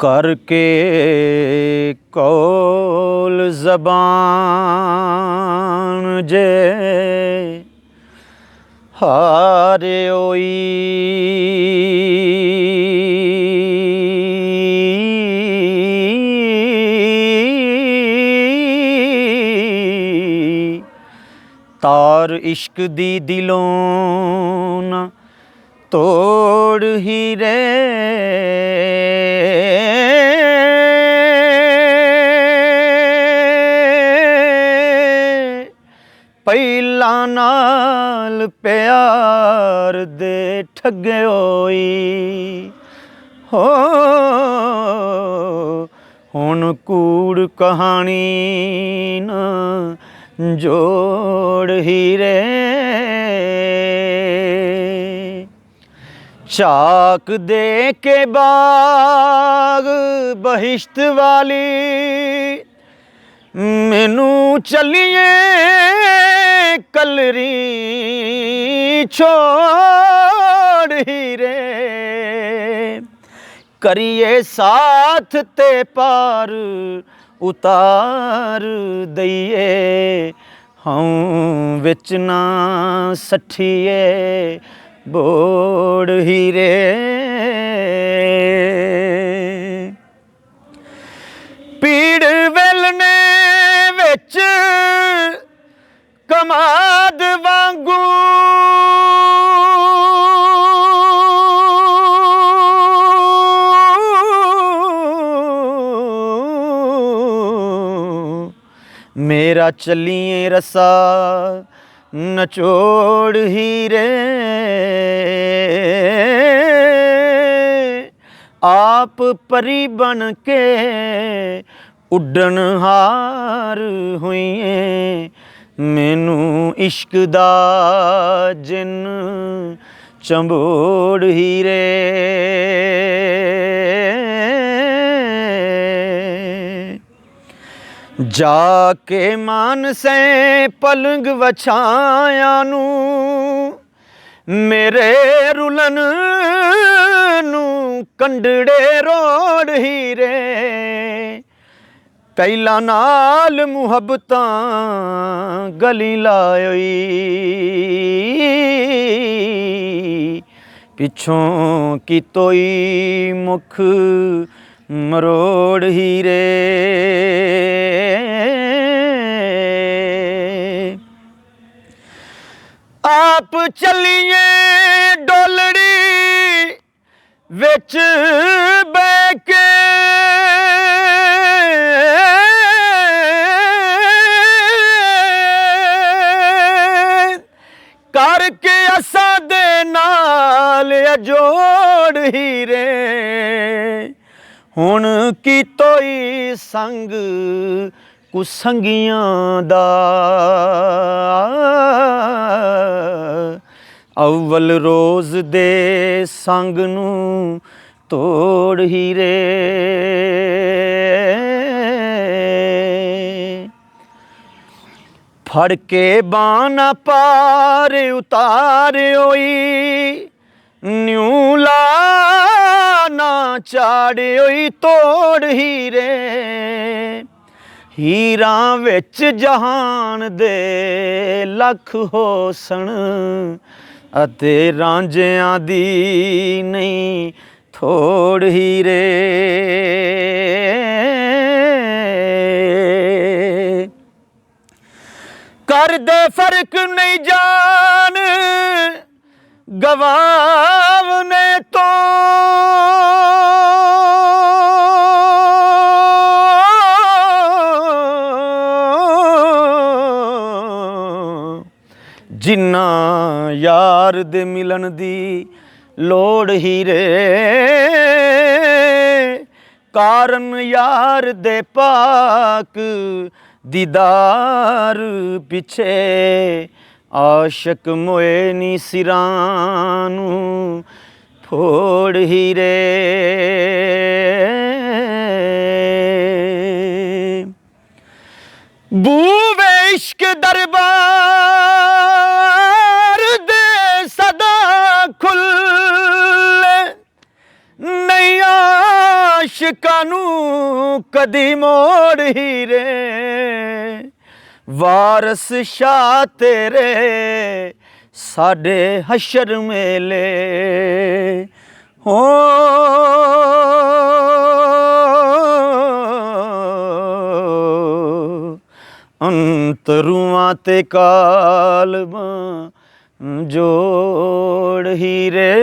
करके कौल ज़बान जे हारे होई तार इश्क दी दिलों ना तोड़ ही रे ਪਹਿਲਾਂ ਨਾਲ ਪਿਆਰ ਦੇ ਠੱਗੇ ਹੋਈ ਹੋ ਹੁਣ ਕੂੜ ਕਹਾਣੀ ਨਾ ਜੋੜ ਹੀਰੇ ਝਾਕ ਦੇ ਕੇ ਬਾਗ ਬਹਿਸ਼ਤ ਵਾਲੀ ਮੈਨੂੰ ਚੱਲੀਏ कलरी छोड़ ही रे करिए साथ ते पार उतार दईए हम विच ना सठिए बोड़ ही रे पीड़ वेलने विच कमाद वांगू मेरा चलिए रसा नचोड़ ही रे आप परी बन के उड्डन हार हुई मैनू इश्क दा जिन चंबोड़ ही रे जाके मानसे पलंग वछाया नू मेरे रुलन नू कंडड़े रोड़ ही रे कैला नाल मुहब्बतां गली लायोई पिछों की तोई मुख मरोड़ ही रे आप चलिए डोलड़ी विच बैके करके असा दे नाल जोड़ ही रे हुण की तोई संग कुसंगियां दा अव्वल रोज़ दे संग नू तोड़ ही रे फड़ के बाना पार उतार होई न्यू लाना चाड़ होई तोड़ ही रे हीरा विच जहान दे लख होसन अते रांझियां दी नहीं थोड़ ही रे कर दे फर्क नहीं जान गवावने तो जिन्ना यार दे मिलन दी लोड़ ही रे कारण यार दे पाक दीदार पिछे आशक मोए नी सिरानू फोड़ ही रे बूवे इश्क दरबार दे सदा खुल नहीं ਆਸ਼ਿਕਾਂ ਨੂੰ ਕਦੀ ਮੋੜ ਹੀਰੇ, ਵਾਰਸ ਸ਼ਾਹ ਤੇਰੇ ਸਾਡੇ ਹਸ਼ਰ ਮੇਲੇ ਹੋ। ਅੰਤਰੂਆਂ ਤੇ ਕਾਲਮਾਂ ਜੋੜ ਹੀਰੇ।